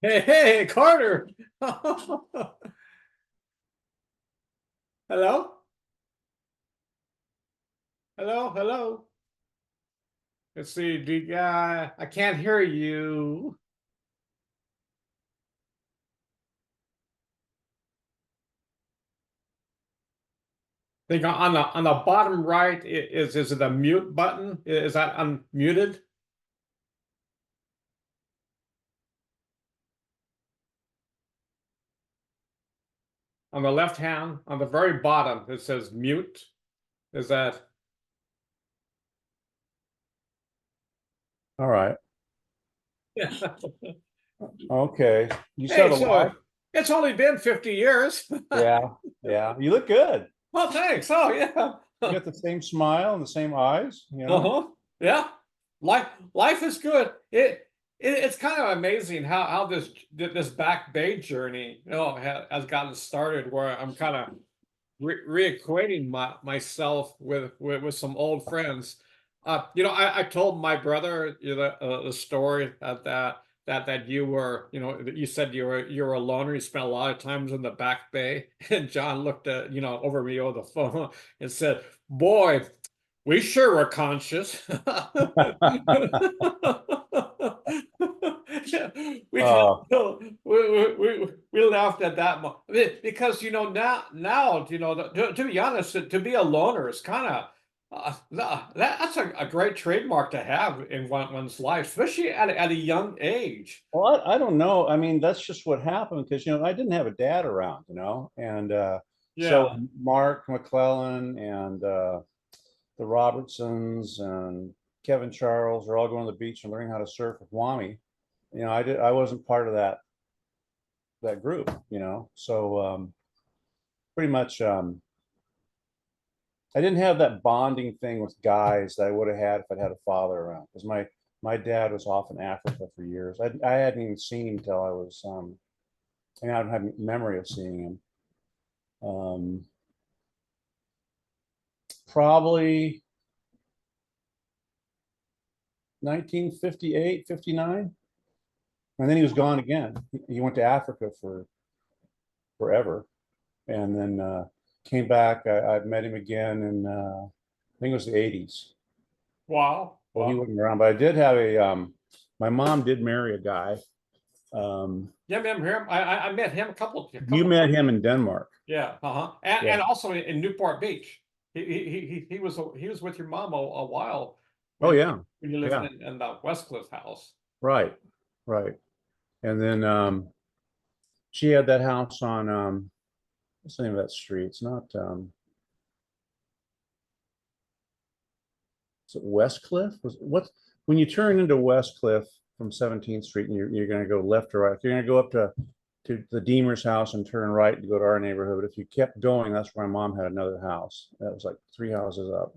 Hey, hey, Carter. Hello? Hello? Hello? Let's see. I can't hear you. Think on the bottom right is it a mute button? Is that unmuted? On the left hand, on the very bottom, it says mute. Is that All right. yeah. Okay. You said Hey, a lot. so it's only been 50 years. Yeah. Yeah. You look good. Well, thanks. Oh, yeah. You got the same smile and the same eyes, you know? Uh-huh. Yeah. Life is good. It's kind of amazing how this back bay journey, has gotten started where I'm kind of reacquainting myself with some old friends. I told my brother the story that you were, that you said you were a loner. You spent a lot of times in the back bay, and John looked at over me over the phone and said, "Boy, we sure were conscious." we, Uh, we laughed at that because now to be honest, to be a loner is kind of that's a great trademark to have in one's life, especially at a young age. well, I don't know. I mean, that's just what happened because, I didn't have a dad around, and so Yeah. Mark McClellan and the Robertsons and Kevin Charles are all going to the beach and learning how to surf with Wami. I wasn't part of that group, so pretty much I didn't have that bonding thing with guys that I would have had if I'd had a father around because my dad was off in Africa for years. I hadn't even seen him till I was and I don't have memory of seeing him. Probably 1958, 59. And then he was gone again. He went to Africa for forever and then came back. I met him again in I think it was the 80s. Wow. So he Wow. wasn't around, but I did have my mom did marry a guy. Yeah, remember him? I met him a You couple met times. him in Denmark. Yeah, uh-huh. And Yeah. and also in Newport Beach. He was with your mom a while Oh when yeah. when you lived Yeah. in the Westcliff house. Right. Right. And then she had that house on what's the name of that street? It's not is it Westcliff? Was what when you turn into Westcliff from 17th Street and you're going to go left or right, you're going to go up to the Deemer's house and turn right and go to our neighborhood. But if you kept going, that's where my mom had another house. That was like three houses up.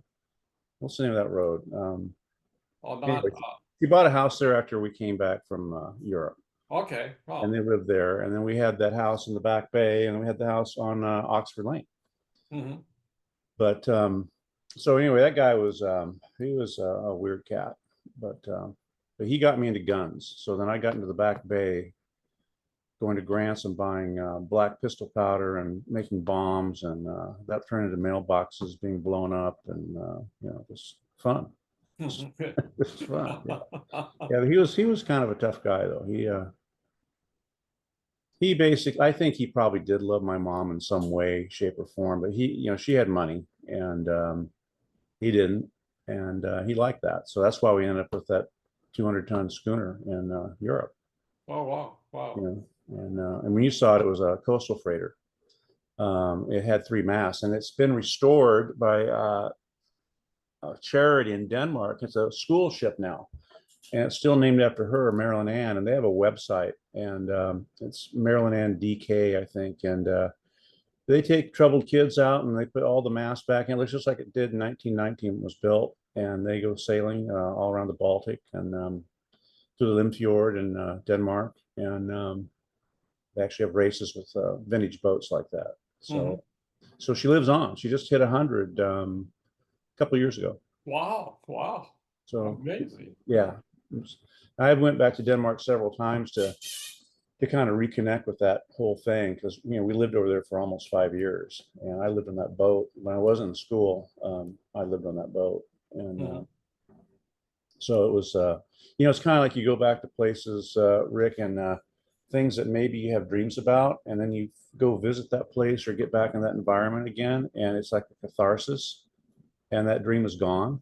What's the name of that road? Oh, not Anyway, she bought a house there after we came back from Europe, okay. and Oh. they lived there. And then we had that house in the Back Bay, and we had the house on Oxford Lane. Hmm. But so anyway, that guy was he was a weird cat, but he got me into guns. So then I got into the Back Bay, going to Grants and buying black pistol powder and making bombs, and that turned into mailboxes being blown up, and just fun. This is fun. Yeah, yeah. He was kind of a tough guy though. He basically, I think he probably did love my mom in some way, shape, or form, but she had money and he didn't, and he liked that. So that's why we ended up with that 200-ton schooner in Europe. Oh, wow. You Wow. know, and when you saw it, it was a coastal freighter. It had three masts, and it's been restored by a charity in Denmark. It's a school ship now, and it's still named after her, Marilyn Ann. And they have a website, and it's Marilyn Ann DK, I think. And they take troubled kids out, and they put all the masts back in. It looks just like it did in 1919 when it was built. And they go sailing all around the Baltic and to the Limfjord in Denmark, and they actually have races with vintage boats like that. Hmm. So she lives on. She just hit 100 a couple of years ago. Wow. Wow. So Amazing. yeah, I went back to Denmark several times to to kind of reconnect with that whole thing, because we lived over there for almost 5 years, and I lived on that boat when I was in school. I lived on that boat, and so it was it's kind of like you go back to places, Rick, and things that maybe you have dreams about, and then you go visit that place or get back in that environment again, and it's like a catharsis, and that dream is gone.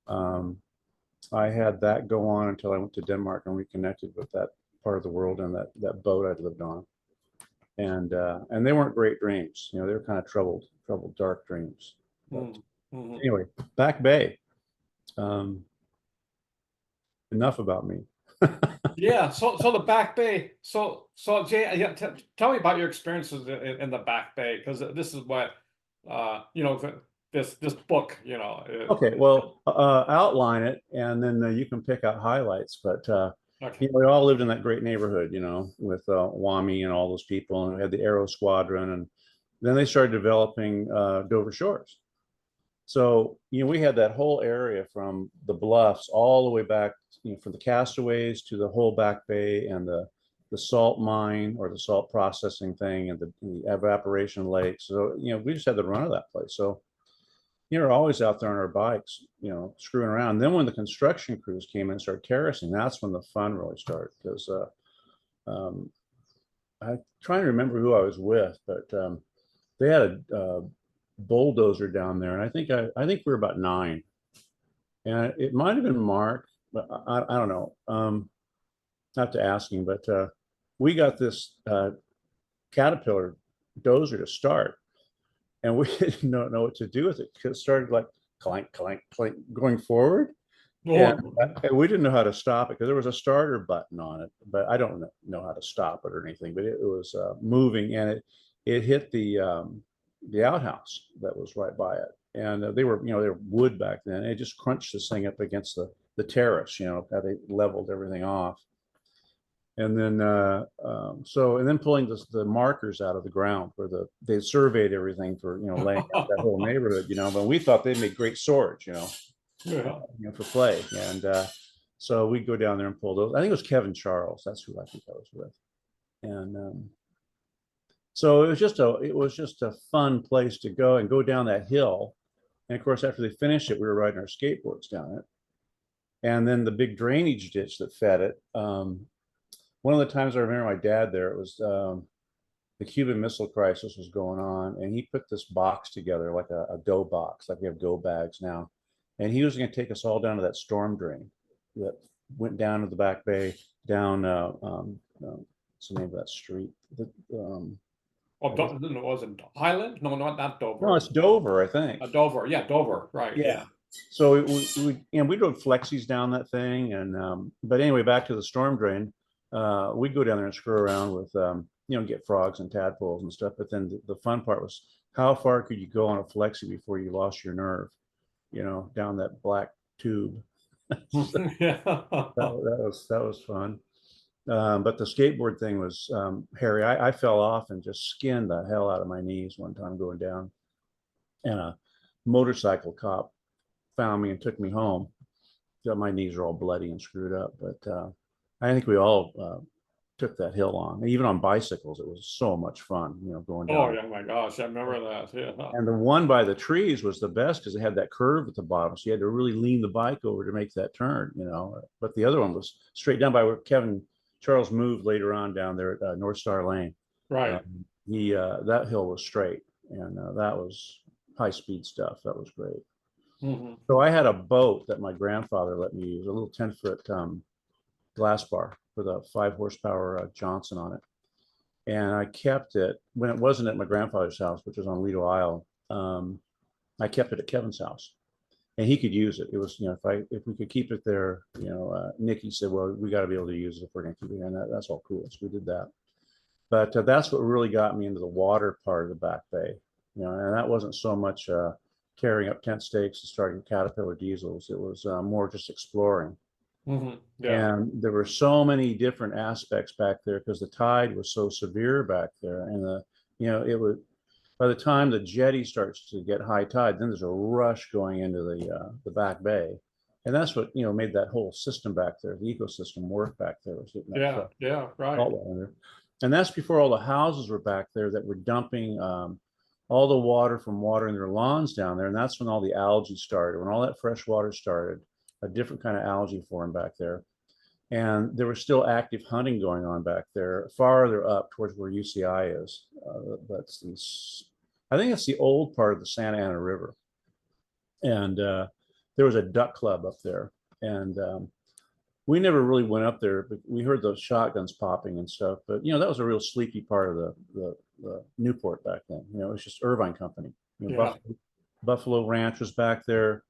I had that go on until I went to Denmark and reconnected with that part of the world and that boat I'd lived on. And they weren't great dreams. They were kind of troubled, dark dreams. But anyway, Back Bay. Enough about me. Yeah. So the Back Bay. So Jay, yeah, tell me about your experiences in the Back Bay, because this is what this book, Okay, well, outline it, and then you can pick out highlights. But okay. we all lived in that great neighborhood, with Wami and all those people, and we had the Aero Squadron, and then they started developing Dover Shores. So we had that whole area from the bluffs all the way back, from the Castaways to the whole Back Bay, and the salt mine, or the salt processing thing, and the evaporation lakes. So we just had the run of that place. So we're always out there on our bikes, screwing around. Then when the construction crews came in and started terracing, that's when the fun really started. Because I'm trying to remember who I was with, but they had a bulldozer down there, and I think we were about 9, and it might have been Mark, but I don't know. I have to ask him, but we got this Caterpillar dozer to start, and we didn't know what to do with it, because it started like clank, clank, clank going forward. And we didn't know how to stop it, because there was a starter button on it, but I don't know how to stop it or anything. But it was moving, and it hit the outhouse that was right by it, and they were wood back then. It just crunched this thing up against the terrace, how they leveled everything off. And then and then pulling the markers out of the ground where they surveyed everything for laying out that whole neighborhood, but we thought they made great swords, for play. And so we'd go down there and pull those. I think it was Kevin Charles. That's who I think I was with. And so it was just a fun place to go and go down that hill. And of course, after they finished it, we were riding our skateboards down it. And then the big drainage ditch that fed it. One of the times I remember my dad there, it was the Cuban Missile Crisis was going on, and he put this box together, like a dough box, like we have go bags now. And he was going to take us all down to that storm drain that went down to the Back Bay, down, what's the name of that street? Was it Highland? No, not Dover. No, it's Dover, I think. Dover, yeah, Dover, right? Yeah. So we drove flexies down that thing, and but anyway, back to the storm drain. We'd go down there and screw around with get frogs and tadpoles and stuff. But then the fun part was, how far could you go on a flexi before you lost your nerve, down that black tube. Yeah. that was fun. But the skateboard thing was hairy. I fell off and just skinned the hell out of my knees one time going down, and a motorcycle cop found me and took me home. My knees are all bloody and screwed up, but I think we all took that hill on. Even on bicycles, it was so much fun, going down. Oh, yeah, my gosh, I remember that. Yeah. And the one by the trees was the best, because it had that curve at the bottom, so you had to really lean the bike over to make that turn, But the other one was straight down by where Kevin Charles moved later on, down there at North Star Lane. Right. That hill was straight, and that was high speed stuff. That was great. So I had a boat that my grandfather let me use, a little 10-foot glass bar with a 5 horsepower Johnson on it. And I kept it when it wasn't at my grandfather's house, which was on Lido Isle. I kept it at Kevin's house, and he could use it. It was, if we could keep it there, Nikki said, well, we got to be able to use it if we're going to keep it. And that's all cool. So we did that. But that's what really got me into the water part of the Back Bay, and that wasn't so much carrying up tent stakes and starting Caterpillar diesels. It was more just exploring. Yeah. And there were so many different aspects back there, because the tide was so severe back there, and it would, by the time the jetty starts to get high tide, then there's a rush going into the Back Bay, And that's what, made that whole system back there, the ecosystem work back there, was getting that Yeah, yeah, right. saltwater in there. And that's before all the houses were back there that were dumping all the water from watering their lawns down there. And that's when all the algae started, when all that fresh water started, a different kind of algae formed back there. And there was still active hunting going on back there, farther up towards where UCI is. I think it's the old part of the Santa Ana River. And there was a duck club up there. And we never really went up there, but we heard those shotguns popping and stuff. But that was a real sleepy part of the Newport back then. It was just Irvine Company. Yeah. Buffalo Ranch was back there.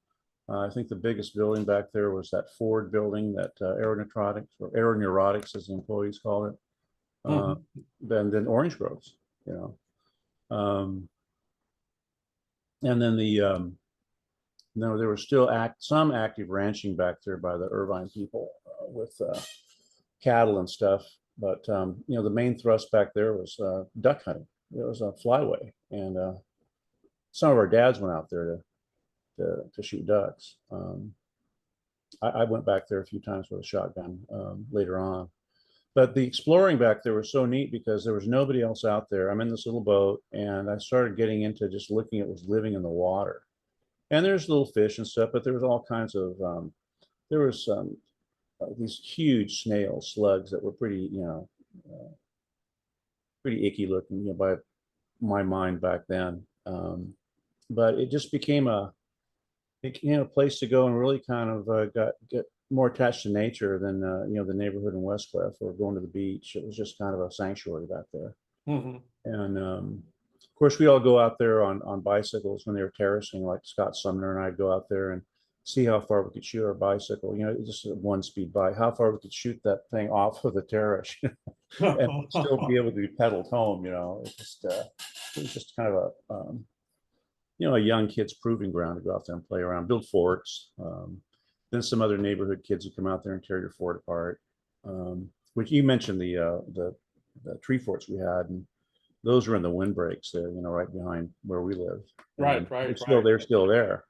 I think the biggest building back there was that Ford building, that Aeronautics, or Aeronautics as the employees call it. Then Orange Groves, and then no, there was still some active ranching back there by the Irvine people with cattle and stuff. But the main thrust back there was duck hunting. It was a flyway, and some of our dads went out there to shoot ducks. I went back there a few times with a shotgun later on. But the exploring back there was so neat because there was nobody else out there. I'm in this little boat, and I started getting into just looking at what's living in the water. And there's little fish and stuff, but there was all kinds of there was these huge snails, slugs that were pretty pretty icky looking, by my mind back then. But it just became a place to go and really kind of get more attached to nature than the neighborhood in Westcliff or going to the beach. It was just kind of a sanctuary back there. And of course, we all go out there on bicycles when they were terracing, like Scott Sumner and I'd go out there and see how far we could shoot our bicycle, just a one-speed bike, how far we could shoot that thing off of the terrace and still be able to be pedaled home. It was just kind of a young kid's proving ground to go out there and play around, build forts. Then some other neighborhood kids would come out there and tear your fort apart. Which you mentioned the tree forts we had, and those were in the windbreaks there, right behind where we live. Right. They're still there.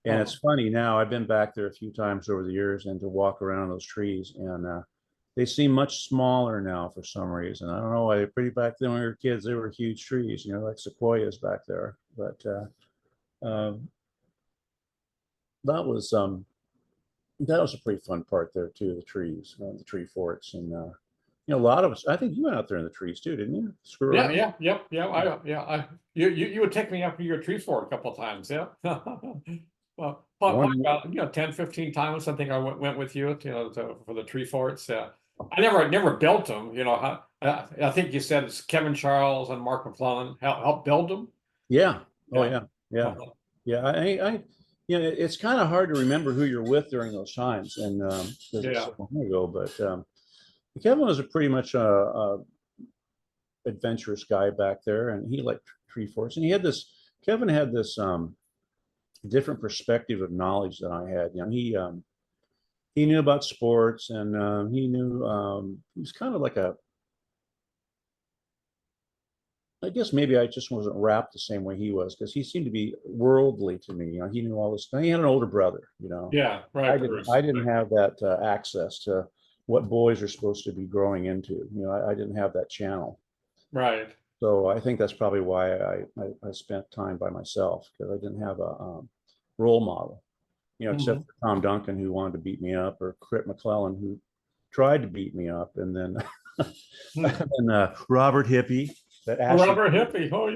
And it's funny now, I've been back there a few times over the years and to walk around those trees, and they seem much smaller now for some reason. I don't know why. They're pretty back then when we were kids, they were huge trees, like sequoias back there. But that was a pretty fun part there too, the trees, the tree forts. And a lot of us, I think you went out there in the trees too, didn't you? Screw around. Yeah. You would take me up to your tree fort a couple of times. Yeah. Well, about 10, 15 times. I think I went with you for the tree forts. Yeah. I never built them. I think you said it's Kevin Charles and Mark McClellan helped build them. Yeah. Oh yeah. It's kind of hard to remember who you're with during those times, and it's so long ago. But Kevin was a pretty much a adventurous guy back there, and he liked tree forts, and Kevin had this different perspective of knowledge than I had. He knew about sports, and he was kind of like I guess maybe I just wasn't wrapped the same way he was, because he seemed to be worldly to me. He knew all this. He had an older brother. Yeah, right. I didn't have that access to what boys are supposed to be growing into. I didn't have that channel. Right. So I think that's probably why I spent time by myself, because I didn't have a role model, except for Tom Duncan, who wanted to beat me up, or Crit McClellan, who tried to beat me up, and then Robert Hippie. Robert Hippie. Oh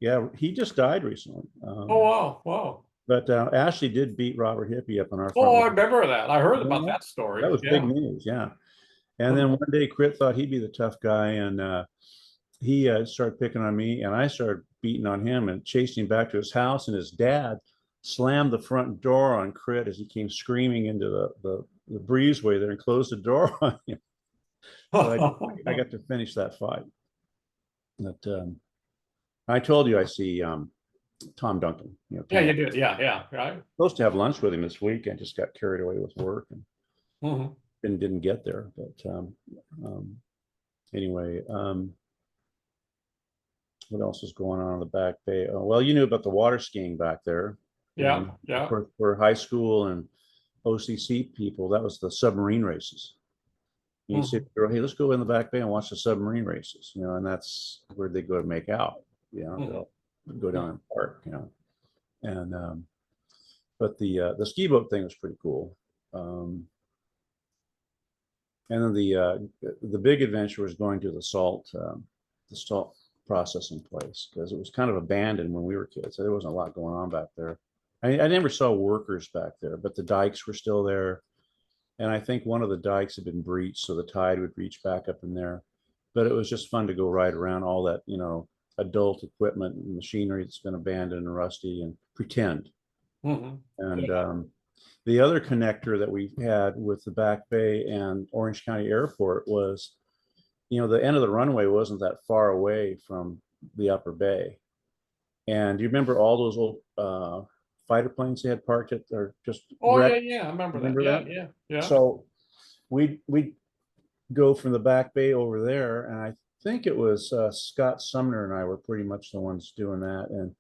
yeah. He just died recently. Oh wow. But Ashley did beat Robert Hippie up on our. Oh, I remember that. I heard about that story. That was big news. Yeah. And then one day, Crit thought he'd be the tough guy, and he started picking on me, and I started beating on him and chasing him back to his house. And his dad slammed the front door on Crit as he came screaming into the breezeway there and closed the door on him. So I got to finish that fight. But I told you I see Tom Duncan. Yeah, you did. Yeah, right. Supposed to have lunch with him this week. I just got carried away with work and didn't get there. But anyway, what else is going on the Back Bay? Oh, well, you knew about the water skiing back there. Yeah. For high school and OCC people, that was the submarine races. You say, hey, let's go in the back bay and watch the submarine races, and that's where they go to make out, they'll go down and park, and but the ski boat thing was pretty cool. And then the big adventure was going to the salt processing place, because it was kind of abandoned when we were kids. So there wasn't a lot going on back there. I never saw workers back there, but the dikes were still there. And I think one of the dikes had been breached, so the tide would reach back up in there. But it was just fun to go ride around all that, adult equipment and machinery that's been abandoned and rusty, and pretend. And the other connector that we had with the Back Bay and Orange County Airport was, the end of the runway wasn't that far away from the upper bay. And do you remember all those old fighter planes they had parked at, or just yeah, I remember that. Yeah. So we go from the Back Bay over there, and I think it was Scott Sumner and I were pretty much the ones doing that. And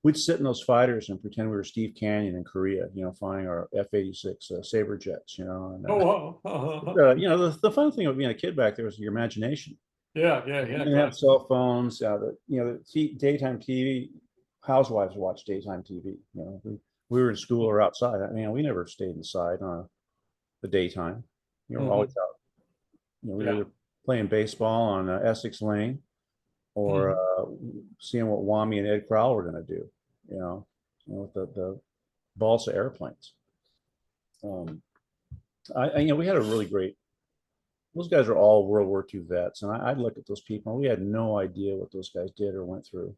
we'd sit in those fighters and pretend we were Steve Canyon in Korea, flying our F-86 Sabre jets, and, the fun thing of being a kid back there was your imagination. Yeah. You didn't have cell phones, daytime TV, housewives watch daytime TV. We were in school or outside. We never stayed inside on the daytime. We were always out. We were playing baseball on Essex Lane, or seeing what Wami and Ed Crowell were going to do, with the balsa airplanes. We had a really great. Those guys are all World War II vets, and I'd look at those people. We had no idea what those guys did or went through.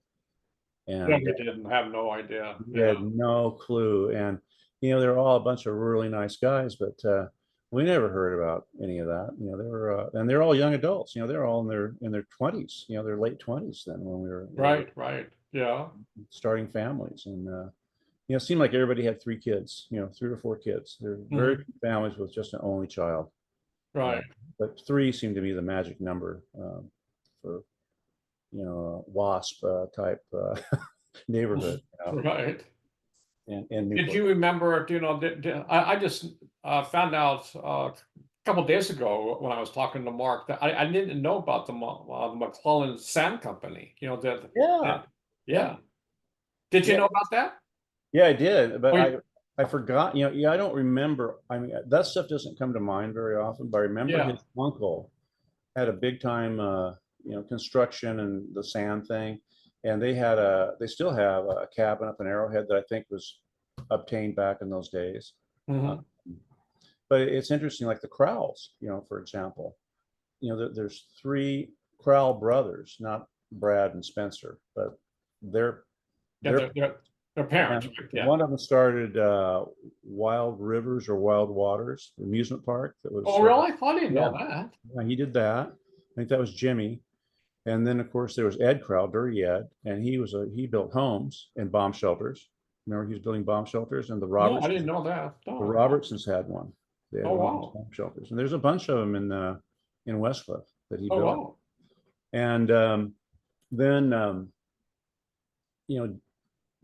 And we didn't have no idea. We had no clue. And they're all a bunch of really nice guys, but we never heard about any of that. They were, and they're all young adults. They're all in their 20s. Their late 20s then, when we were right. Yeah, starting families. And it seemed like everybody had 3 kids. 3 or 4 kids. There are very few families with just an only child. Right. But 3 seemed to be the magic number for WASP type neighborhood. Right. And did you remember? I just found out a couple of days ago when I was talking to Mark that I didn't know about the McClellan Sand Company. Yeah. Did you know about that? Yeah, I did, but I forgot. I don't remember. That stuff doesn't come to mind very often. But I remember his uncle had a big time, construction and the sand thing, and they still have a cabin up in Arrowhead that I think was obtained back in those days. But it's interesting, like the Crowells, for example, there's 3 Crowell brothers, not Brad and Spencer, but they're parents. One of them started Wild Rivers or Wild Waters amusement park. That was. Oh, really? I didn't know that. Yeah, he did that. I think that was Jimmy. And then, of course, there was Ed Crowell, Dirty Ed, and he built homes and bomb shelters. Remember, he was building bomb shelters, and the Robertsons. No, I didn't know that. No. The Robertsons had one. They had wow. Bomb shelters, and there's a bunch of them in Westcliff that he built. Wow. And then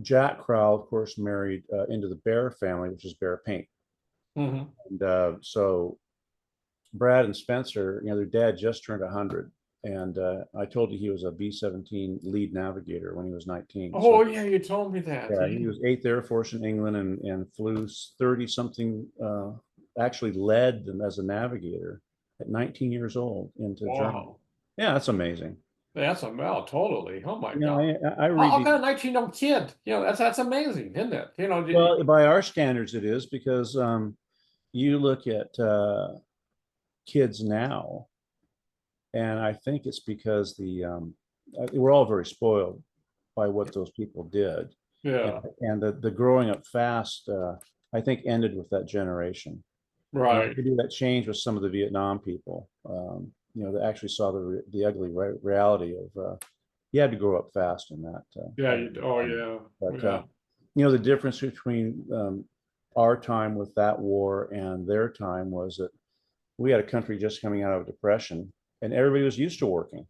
Jack Crowell, of course, married into the Bear family, which is Bear Paint. And so Brad and Spencer, their dad just turned 100. And I told you he was a B-17 lead navigator when he was 19. Oh, yeah, you told me that. Yeah, he was 8th Air Force in England and flew 30-something, actually led them as a navigator at 19 years old into Germany. Yeah, that's amazing. That's totally. Oh my God! I read how can a 19-year-old kid? That's amazing, isn't it? Well, by our standards, it is, because you look at kids now, and I think it's because we're all very spoiled by what those people did. Yeah. And the growing up fast, I think, ended with that generation. Right. You do that change with some of the Vietnam people. That actually saw the ugly reality of you had to grow up fast in that. But the difference between our time with that war and their time was that we had a country just coming out of depression, and everybody was used to working,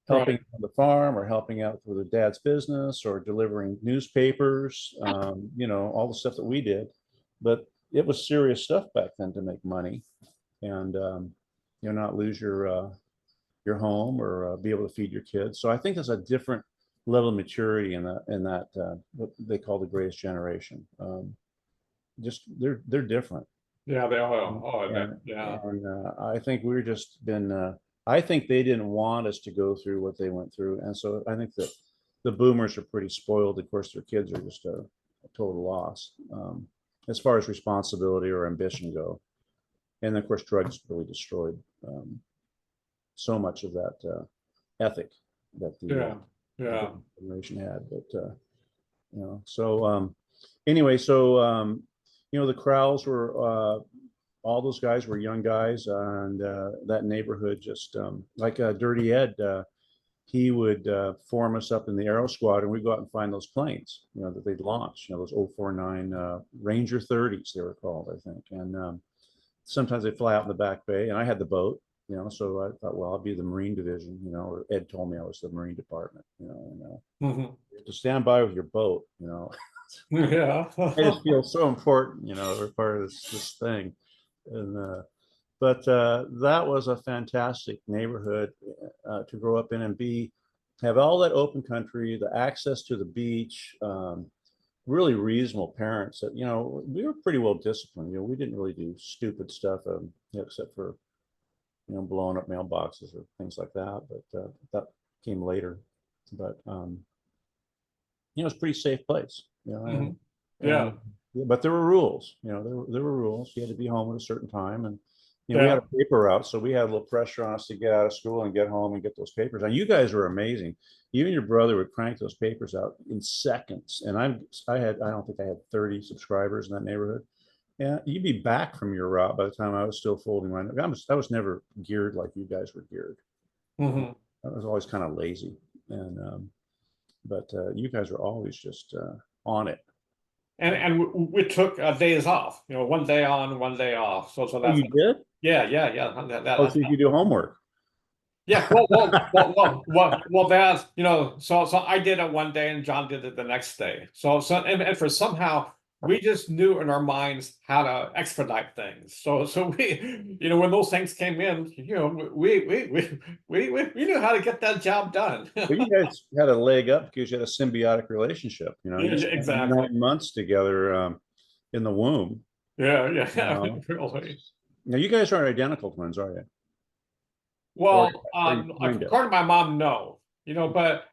helping on the farm or helping out with their dad's business or delivering newspapers, all the stuff that we did. But it was serious stuff back then to make money and, not lose your home or be able to feed your kids. So I think there's a different level of maturity in that what they call the greatest generation. Just they're different. Yeah, they are. Oh, And, yeah. I think we're just been, I think they didn't want us to go through what they went through. And so I think that the boomers are pretty spoiled. Of course, their kids are just a total loss, as far as responsibility or ambition go. And of course, drugs really destroyed so much of that ethic that Yeah. Yeah. generation had. But, so anyway, so, the Crowells were, all those guys were young guys, and that neighborhood just like Dirty Ed, he would form us up in the Aero Squad, and we'd go out and find those planes, that they'd launched, those 049 Ranger 30s, they were called, I think. And sometimes they'd fly out in the back bay, and I had the boat, so I thought, well, I'll be the Marine division, or Ed told me I was the Marine department, and to stand by with your boat, Yeah. I just feel so important, we're part of this thing. And but that was a fantastic neighborhood to grow up in and have all that open country, the access to the beach, really reasonable parents that, we were pretty well disciplined. We didn't really do stupid stuff, except for, blowing up mailboxes or things like that. But that came later. But it's a pretty safe place, Mhm. and Yeah. but there were rules, there were rules. You had to be home at a certain time, and we had Yeah. a paper route, so we had a little pressure on us to get out of school and get home and get those papers. And you guys were amazing. You and your brother would crank those papers out in seconds. And I don't think I had 30 subscribers in that neighborhood. And you'd be back from your route by the time I was still folding mine. I was never geared like you guys were geared. Mhm. I was always kind of lazy, and but you guys were always just on it. And we took days off, 1 day on, 1 day off. So Oh, that's, you did? yeah, yeah, yeah. Oh, so you could do homework. Yeah, that's, so I did it 1 day and John did it the next day. And for somehow we just knew in our minds how to expedite things. So we, when those things came in, we knew how to get that job done. But you guys had a leg up because you had a symbiotic relationship. Yeah, You yeah, spent exactly. 9 months together in the womb. Yeah, You yeah, know? really. Now you guys aren't identical twins, are you? Well, Or you kind of? according to my mom, no, but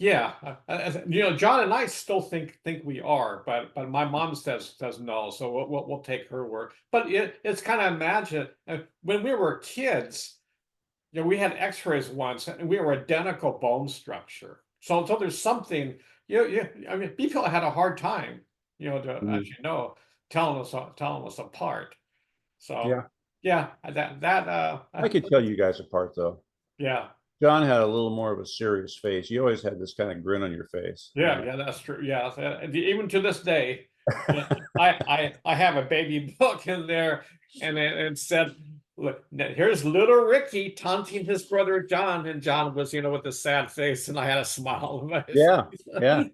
yeah, John and I still think we are, but my mom says no, so we'll take her word. But it's kind of imagine when we were kids, we had X-rays once, and we were identical bone structure. So there's something, I mean, people had a hard time, as Mhm. telling us apart. So Yeah, yeah, that I could tell you guys apart though. yeah. John had a little more of a serious face. You always had this kind of grin on your face. Yeah, yeah, that's true. Yeah, even to this day, yeah, I have a baby book in there, and it said, "Look, here's little Ricky taunting his brother John," and John was, with a sad face, and I had a smile on my Yeah, yeah, face.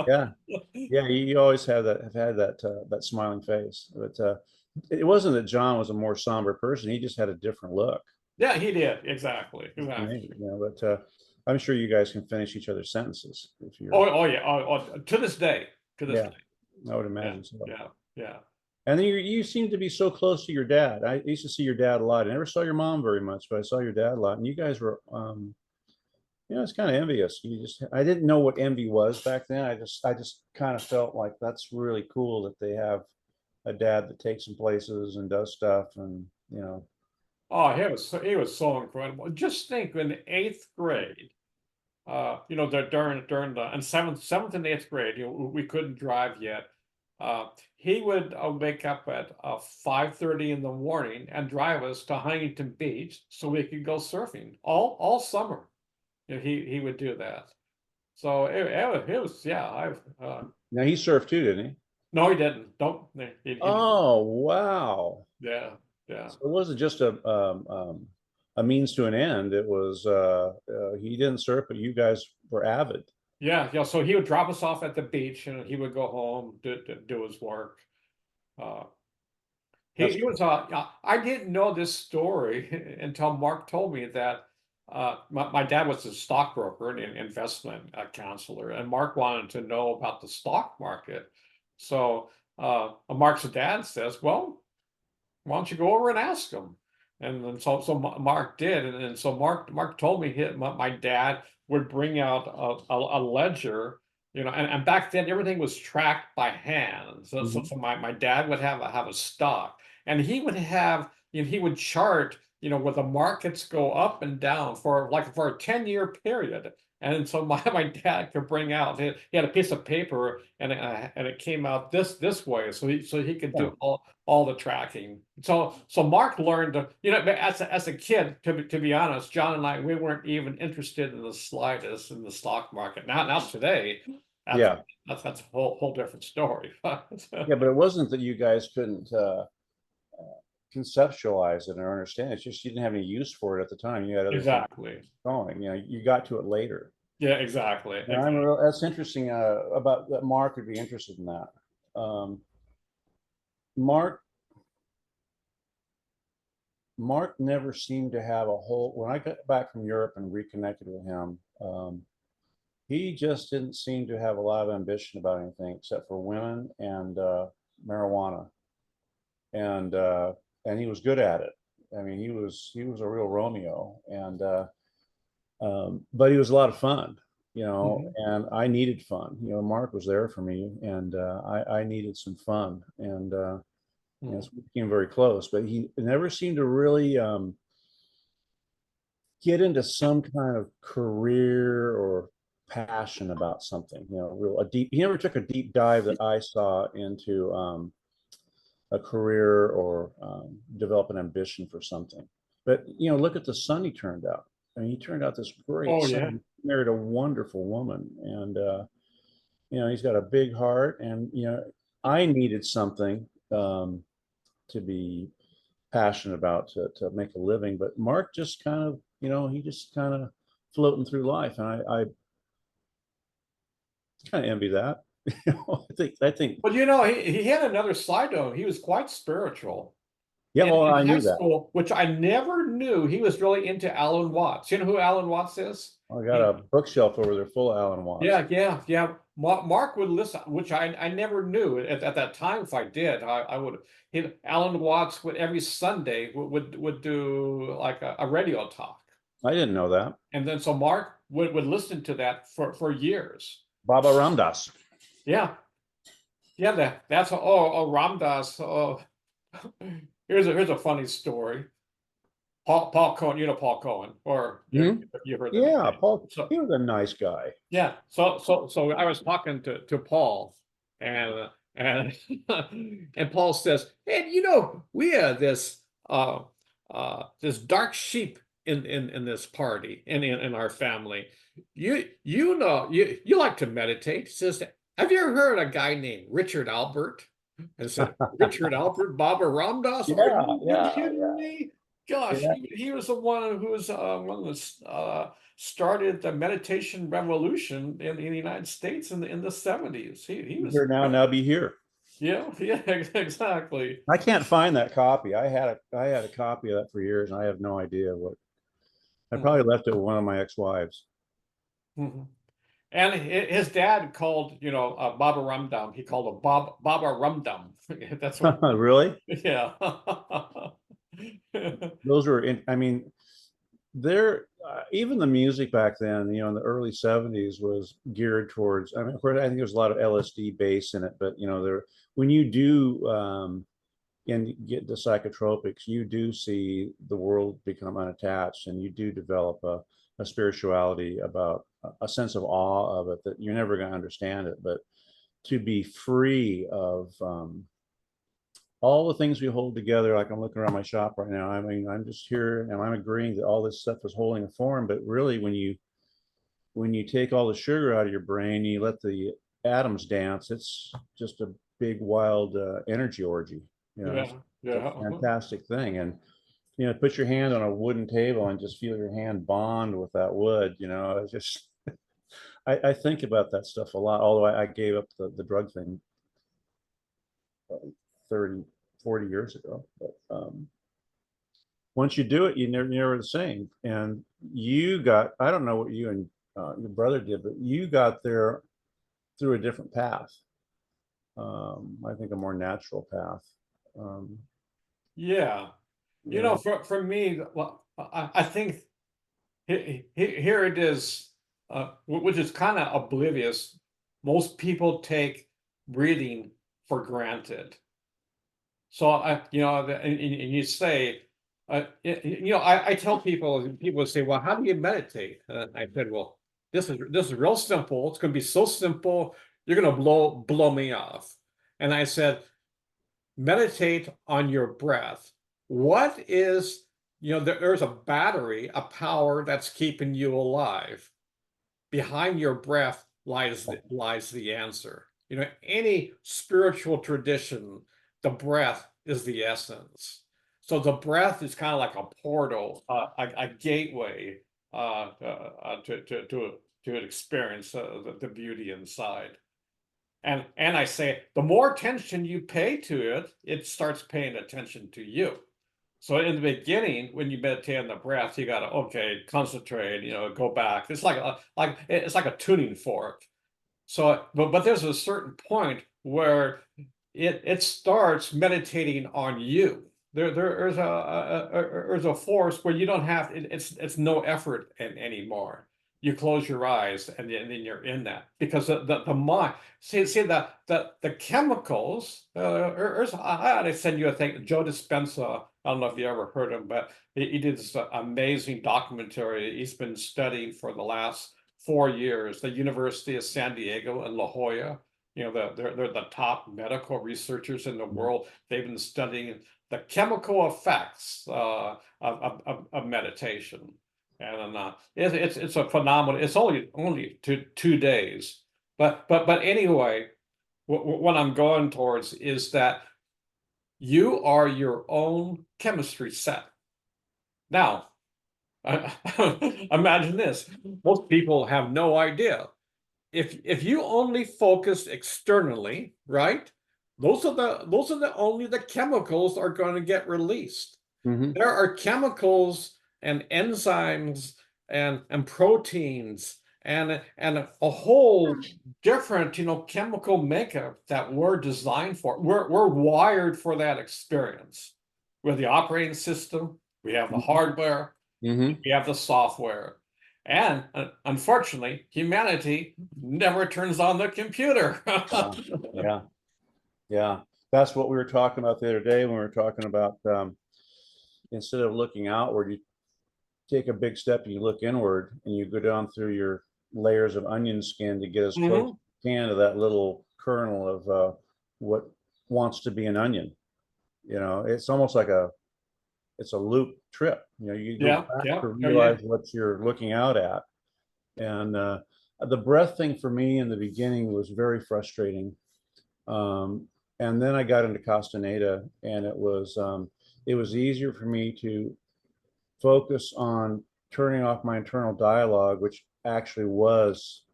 yeah, yeah. You always have had that smiling face. But it wasn't that John was a more somber person. He just had a different look. Yeah, he did exactly, To me, exactly. but I'm sure you guys can finish each other's sentences if Oh, you're. oh yeah, to this day, to this Yeah, day. I would Yeah, imagine so. yeah, yeah. And then you seem to be so close to your dad. I used to see your dad a lot. I never saw your mom very much, but I saw your dad a lot. And you guys were, it's kind of envious. I didn't know what envy was back then. I just kind of felt like that's really cool that they have a dad that takes them places and does stuff, and Oh, he was so incredible. Just think in the eighth grade. During the and seventh and eighth grade, we couldn't drive yet. He would wake up at 5:30 in the morning and drive us to Huntington Beach so we could go surfing all summer. He would do that. So it was yeah. I've now he surfed too, didn't he? No, he didn't. Don't he didn't. Oh, wow. Yeah, yeah. So it wasn't just a means to an end. It was he didn't surf, but you guys were avid. Yeah, yeah. So he would drop us off at the beach, and he would go home do his work. Uh, That's he was I didn't know this story until Mark told me that my dad was a stockbroker and an investment counselor, and Mark wanted to know about the stock market. So Mark's dad says, "Well, why don't you go over and ask him?" And then Mark did, and so Mark told me my dad would bring out a ledger, and back then everything was tracked by hand. Mhm. So my dad would have a stock, and he would have, he would chart, where the markets go up and down for a 10-year period. And so my dad could bring out, he had a piece of paper, and it came out this way, so he could Yeah. do all the tracking. So Mark learned to, as a kid, to be honest, John and I, we weren't even interested in the slightest in the stock market. Now today, that's Yeah. that's a whole different story. Yeah, but it wasn't that you guys couldn't conceptualize it or understand it. It's just you didn't have any use for it at the time. You had other things Exactly. going. You got to it later. Yeah, exactly. And I'm real, that's interesting about that. Mark would be interested in that. Mark Mark never seemed to have a whole. When I got back from Europe and reconnected with him, he just didn't seem to have a lot of ambition about anything except for women and marijuana, and uh, and he was good at it. I mean, he was a real Romeo, and but he was a lot of fun, Mhm. and I needed fun. Mark was there for me, and I needed some fun, and Mhm. so we became very close. But he never seemed to really get into some kind of career or passion about something. Real a deep. He never took a deep dive that I saw into a career or develop an ambition for something. But look at the son he turned out. I mean, he turned out this great Oh yeah. son. He married a wonderful woman, and he's got a big heart. And I needed something to be passionate about to make a living. But Mark just kind of, he just kind of floating through life, and I kind of envy that. I think, But he had another side though. He was quite spiritual. yeah. Well, In I high knew that. school, which I never knew, he was really into Alan Watts. You know who Alan Watts is? I got a He, bookshelf over there full of Alan Watts. yeah. Mark would listen, which I never knew at that time. If I did, I would. Alan Watts would every Sunday would do like a radio talk, I didn't know that. and then so Mark would listen to that for years. Baba Ramdas. Yeah, yeah. That's Ram Dass. Oh, here's a funny story. Paul Cohen, Paul Cohen, or Mhm. you heard the name. Yeah, Paul. So He was a nice guy. yeah, so I was talking to Paul, and and Paul says, "Hey, we have this dark sheep in this party in our family. You like to meditate." He says, "Have you ever heard a guy named Richard Albert?" I said, "Richard Albert, Baba Ramdas? Are Yeah, you yeah, kidding me?" Gosh, yeah. he was the one who was one of the started the meditation revolution in the United States in the 70s. He Be was, here now be here. yeah, exactly. I can't find that copy. I had a copy of that for years, and I have no idea what. I Mhm, probably left it with one of my ex-wives. mhm. And his dad called, Baba Rumdum. He called him Baba Rumdum. That's what. Really? Yeah. Those were in. I mean, there. Even the music back then, in the early '70s, was geared towards. I mean, of course, I think there's a lot of LSD bass in it, but there when you do and get the psychotropics, you do see the world become unattached, and you do develop a spirituality about a sense of awe of it that you're never going to understand it, but to be free of all the things we hold together. Like I'm looking around my shop right now. I mean, I'm just here and I'm agreeing that all this stuff is holding a form, but really when you take all the sugar out of your brain, you let the atoms dance. It's just a big wild energy orgy. It's Yeah, a yeah. fantastic thing. And put your hand on a wooden table and just feel your hand bond with that wood. It's just I think about that stuff a lot. Although I gave up the drug thing 30, 40 years ago. But once you do it, you're never the same. And you got, I don't know what you and your brother did, but you got there through a different path. I think a more natural path. Yeah. You Yeah. know, for me, well, I think here it is, which is kind of oblivious. Most people take breathing for granted. So you know, and you say, you know, I tell people say, well, how do you meditate? I said, well, this is real simple. It's going to be so simple, you're going to blow me off. And I said, meditate on your breath. What is, you know, there's a battery, a power that's keeping you alive. Behind your breath lies the answer. You know, any spiritual tradition, the breath is the essence. So the breath is kind of like a portal, a gateway to an experience the beauty inside. And I say, the more attention you pay to it, it starts paying attention to you. So in the beginning, when you meditate on the breath, you gotta, okay, concentrate, you know, go back. It's like a tuning fork. So, but there's a certain point where it starts meditating on you. There's a force where you don't have it's no effort anymore. You close your eyes and then you're in that because the mind see the chemicals. I ought to send you a thing. Joe Dispenza. I don't know if you ever heard him, but he did this amazing documentary. He's been studying for the last 4 years, the University of San Diego and La Jolla. You know, they're the top medical researchers in the world. They've been studying the chemical effects of meditation, and it's a phenomenal. It's only 2 days, but anyway, what I'm going towards is that you are your own chemistry set. Now, imagine this. Most people have no idea. If you only focus externally, right? Those are the only the chemicals are going to get released. Mhm. There are chemicals and enzymes and proteins and a whole different, you know, chemical makeup that we're designed for. We're wired for that experience. We're the operating system, we have the hardware, Mhm. we have the software. And unfortunately, humanity never turns on the computer. Yeah. Yeah. That's what we were talking about the other day when we were talking about instead of looking outward, you take a big step and you look inward and you go down through your layers of onion skin to get as close as Mhm. you can to that little kernel of what wants to be an onion. You know, it's almost like it's a loop trip. You know, you go Yeah, back yeah, to oh, yeah. realize what you're looking out at. And the breath thing for me in the beginning was very frustrating. Um, and then I got into Castaneda, and it was easier for me to focus on turning off my internal dialogue, which actually was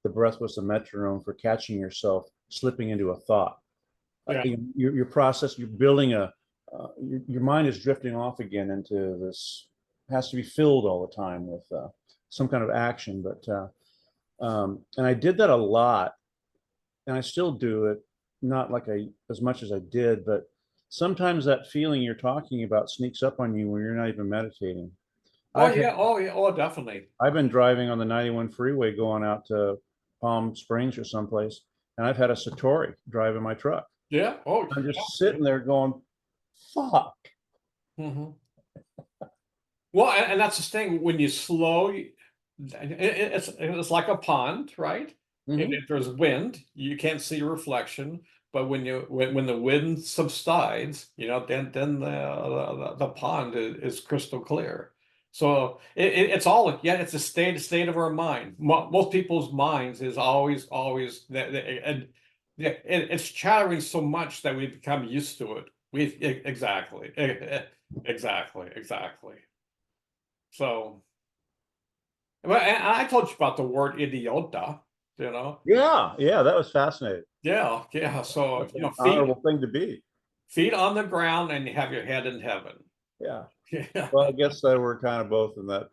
the breath was the metronome for catching yourself slipping into a thought. Yeah. Your process, you're building your mind is drifting off again into this, has to be filled all the time with some kind of action. And I did that a lot, and I still do it, not like as much as I did, but sometimes that feeling you're talking about sneaks up on you when you're not even meditating. Oh I've had, yeah, oh yeah, oh definitely. I've been driving on the 91 freeway going out to Palm Springs or someplace, and I've had a Satori driving my truck. Yeah, oh I'm yeah. just sitting there going, fuck. Mhm. Well, and that's the thing. When you slow, it's like a pond, right? Mhm. If there's wind, you can't see your reflection. But when the wind subsides, you know, then the pond is crystal clear. So it's all yeah, it's a state of our mind. Most people's minds is always and yeah, it's chattering so much that we become used to it. Exactly, exactly. So, well, and I told you about the word idiota, you know? Yeah, yeah, that was fascinating. Yeah, yeah. So, That's you an know, honorable thing to be. feet on the ground and you have your head in heaven. Yeah. Yeah. Well, I guess that we're kind of both in that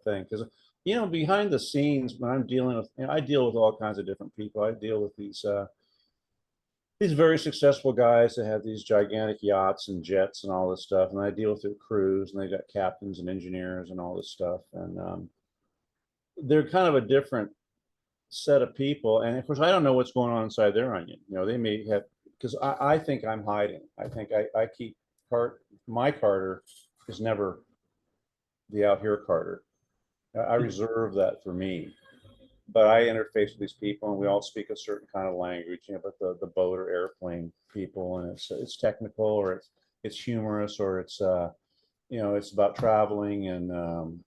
thing, because behind the scenes when I'm dealing with, I deal with all kinds of different people. I deal with these very successful guys that have these gigantic yachts and jets and all this stuff, and I deal with their crews, and they got captains and engineers and all this stuff, and they're kind of a different set of people. And of course, I don't know what's going on inside their onion. They may have, because I think I'm hiding. I think I keep my Carter is never the out here Carter. I reserve that for me. But I interface with these people, and we all speak a certain kind of language, but the boat or airplane people, and it's technical, or it's humorous, or it's about traveling and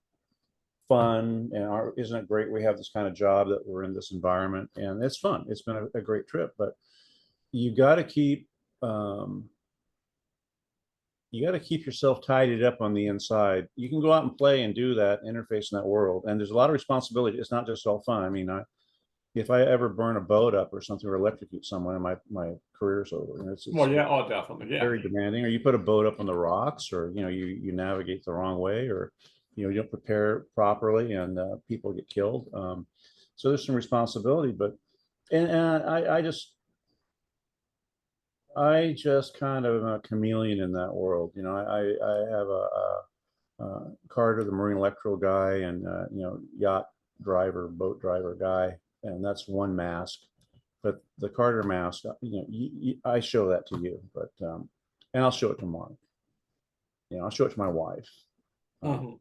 fun. And isn't it great we have this kind of job, that we're in this environment, and it's fun. It's been a great trip, but you got to keep yourself tidied up on the inside. You can go out and play and do that, interface in that world, and there's a lot of responsibility. It's not just all fun. I mean, if I ever burn a boat up or something, or electrocute someone, my career's over. And it's Well, yeah, oh, definitely, yeah. very demanding. Or you put a boat up on the rocks, or you navigate the wrong way, or you don't prepare properly, and people get killed. So there's some responsibility, but and I just kind of am a chameleon in that world. I have a Carter, the marine electrical guy, and yacht driver, boat driver guy, and that's one mask. But the Carter mask, I show that to you, but and I'll show it to Mark. I'll show it to my wife. Mhm.